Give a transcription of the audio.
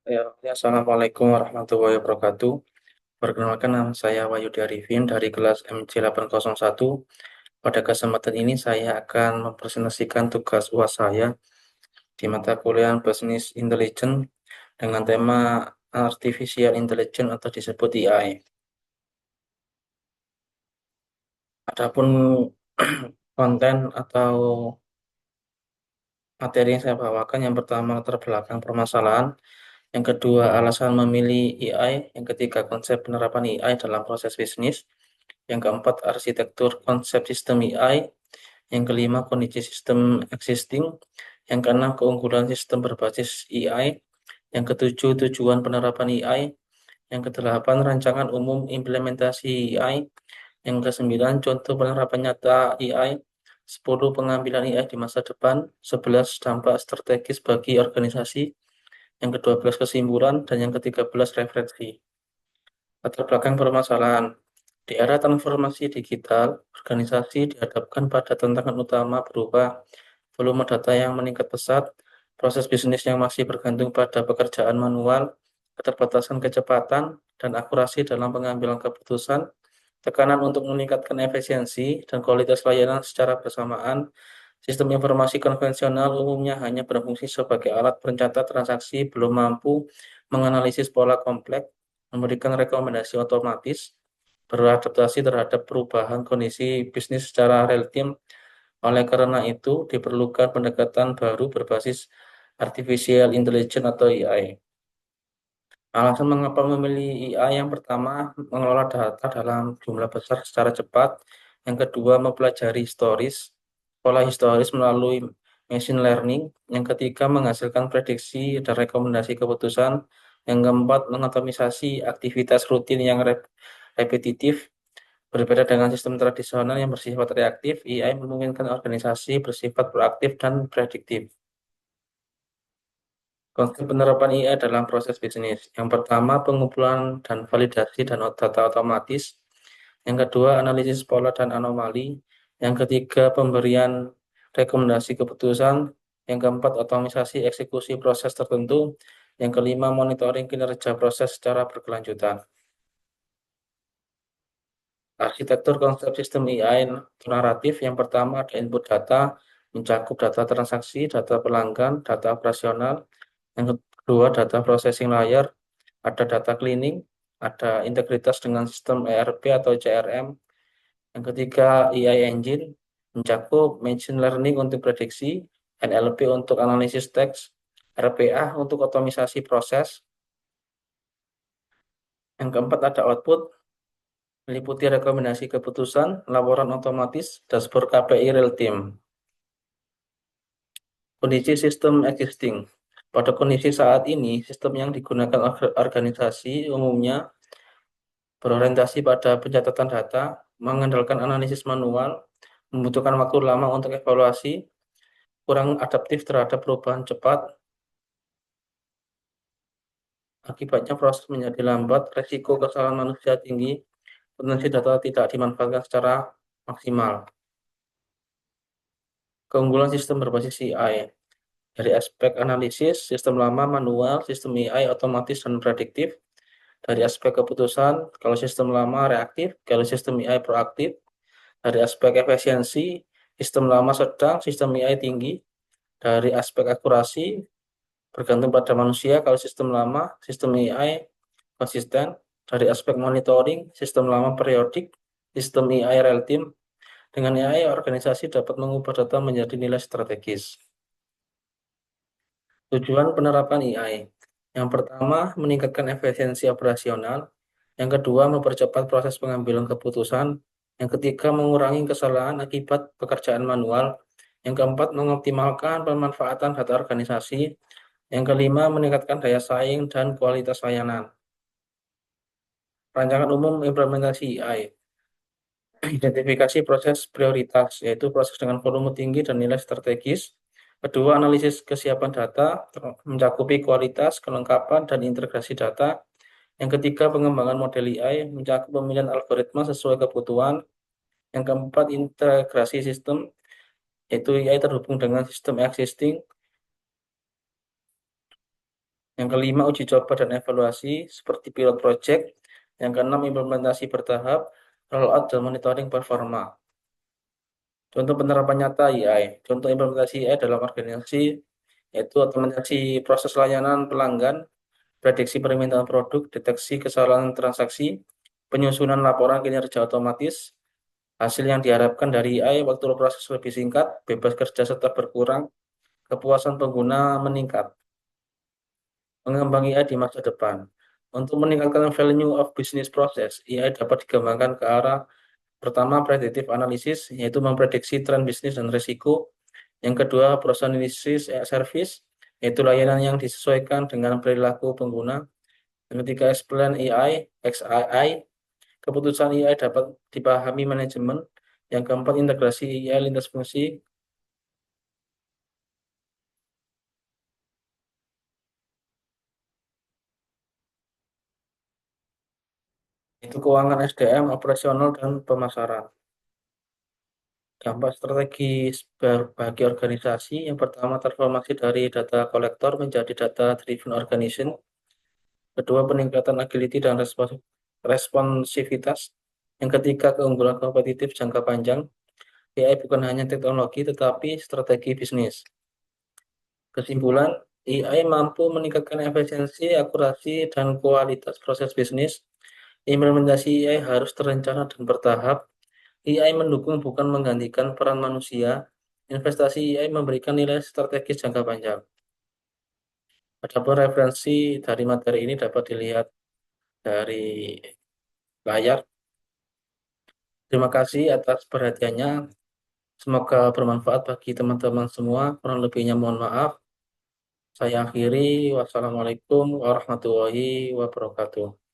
Assalamualaikum warahmatullahi wabarakatuh. Perkenalkan nama saya Wahyudi Arifin dari kelas MC801. Pada kesempatan ini saya akan mempresentasikan tugas UAS saya di mata kuliah Business Intelligence dengan tema Artificial Intelligence atau disebut AI. Adapun konten atau materi yang saya bawakan, yang pertama latar belakang permasalahan, yang kedua alasan memilih AI, yang ketiga konsep penerapan AI dalam proses bisnis, yang keempat arsitektur konsep sistem AI, yang kelima kondisi sistem existing, yang keenam keunggulan sistem berbasis AI, yang ketujuh tujuan penerapan AI, yang kedelapan rancangan umum implementasi AI, yang kesembilan contoh penerapan nyata AI, 10 pengambilan AI di masa depan, 11 dampak strategis bagi organisasi, yang ke-12 kesimpulan, dan yang ke-13 referensi. Latar belakang permasalahan. Di era transformasi digital, organisasi dihadapkan pada tantangan utama berupa volume data yang meningkat pesat, proses bisnis yang masih bergantung pada pekerjaan manual, keterbatasan kecepatan dan akurasi dalam pengambilan keputusan, tekanan untuk meningkatkan efisiensi dan kualitas layanan secara bersamaan. Sistem informasi konvensional umumnya hanya berfungsi sebagai alat pencatat transaksi, belum mampu menganalisis pola kompleks, memberikan rekomendasi otomatis, beradaptasi terhadap perubahan kondisi bisnis secara real time. Oleh karena itu, diperlukan pendekatan baru berbasis artificial intelligence atau AI. Alasan mengapa memilih AI, yang pertama, mengelola data dalam jumlah besar secara cepat. Yang kedua, mempelajari pola historis melalui machine learning. Yang ketiga, menghasilkan prediksi dan rekomendasi keputusan. Yang keempat, mengotomisasi aktivitas rutin yang repetitif. Berbeda dengan sistem tradisional yang bersifat reaktif, AI memungkinkan organisasi bersifat proaktif dan prediktif. Konsep penerapan AI dalam proses bisnis. Yang pertama, pengumpulan dan validasi dan data otomatis. Yang kedua, analisis pola dan anomali. Yang ketiga, pemberian rekomendasi keputusan. Yang keempat, otomatisasi eksekusi proses tertentu. Yang kelima, monitoring kinerja proses secara berkelanjutan. Arsitektur konsep sistem AI naratif. Yang pertama, ada input data, mencakup data transaksi, data pelanggan, data operasional. Yang kedua, data processing layer, ada data cleaning, ada integritas dengan sistem ERP atau CRM. Yang ketiga, AI engine, mencakup machine learning untuk prediksi, NLP untuk analisis teks, RPA untuk otomisasi proses. Yang keempat, ada output, meliputi rekomendasi keputusan, laporan otomatis, dashboard KPI real time. Kondisi sistem existing. Pada kondisi saat ini, sistem yang digunakan organisasi umumnya berorientasi pada pencatatan data, mengandalkan analisis manual, membutuhkan waktu lama untuk evaluasi, kurang adaptif terhadap perubahan cepat. Akibatnya proses menjadi lambat, resiko kesalahan manusia tinggi, potensi data tidak dimanfaatkan secara maksimal. Keunggulan sistem berbasis AI. Dari aspek analisis, sistem lama manual, sistem AI otomatis dan prediktif. Dari aspek keputusan, kalau sistem lama reaktif, kalau sistem AI proaktif. Dari aspek efisiensi, sistem lama sedang, sistem AI tinggi. Dari aspek akurasi, bergantung pada manusia, kalau sistem lama, sistem AI konsisten. Dari aspek monitoring, sistem lama periodik, sistem AI real time. Dengan AI, organisasi dapat mengubah data menjadi nilai strategis. Tujuan penerapan AI. Yang pertama, meningkatkan efisiensi operasional. Yang kedua, mempercepat proses pengambilan keputusan. Yang ketiga, mengurangi kesalahan akibat pekerjaan manual. Yang keempat, mengoptimalkan pemanfaatan data organisasi. Yang kelima, meningkatkan daya saing dan kualitas layanan. Rancangan umum implementasi AI. Identifikasi proses prioritas, yaitu proses dengan volume tinggi dan nilai strategis. Kedua, analisis kesiapan data, mencakupi kualitas, kelengkapan, dan integrasi data. Yang ketiga, pengembangan model AI, mencakup pemilihan algoritma sesuai kebutuhan. Yang keempat, integrasi sistem, yaitu AI terhubung dengan sistem existing. Yang kelima, uji coba dan evaluasi seperti pilot project. Yang keenam, implementasi bertahap, rollout dan monitoring performa. Contoh penerapan nyata AI. Contoh implementasi AI dalam organisasi yaitu otomatisasi proses layanan pelanggan, prediksi permintaan produk, deteksi kesalahan transaksi, penyusunan laporan kinerja otomatis. Hasil yang diharapkan dari AI, waktu proses lebih singkat, bebas kerja serta berkurang, kepuasan pengguna meningkat. Mengembang AI di masa depan. Untuk meningkatkan value of business process, AI dapat dikembangkan ke arah pertama, predictive analysis, yaitu memprediksi tren bisnis dan risiko. Yang kedua, personalization service, yaitu layanan yang disesuaikan dengan perilaku pengguna. Yang ketiga, explain AI, XAI, keputusan AI dapat dipahami manajemen. Yang keempat, integrasi AI lintas fungsi. Itu keuangan SDM, operasional, dan pemasaran. Dampak strategis bagi organisasi, yang pertama transformasi dari data kolektor menjadi data driven organization. Kedua, peningkatan agility dan responsivitas. Yang ketiga, keunggulan kompetitif jangka panjang. AI bukan hanya teknologi tetapi strategi bisnis. Kesimpulan, AI mampu meningkatkan efisiensi, akurasi, dan kualitas proses bisnis. Implementasi AI harus terencana dan bertahap. AI mendukung bukan menggantikan peran manusia. Investasi AI memberikan nilai strategis jangka panjang. Adapun referensi dari materi ini dapat dilihat dari layar. Terima kasih atas perhatiannya. Semoga bermanfaat bagi teman-teman semua. Kurang lebihnya mohon maaf. Saya akhiri. Wassalamualaikum warahmatullahi wabarakatuh.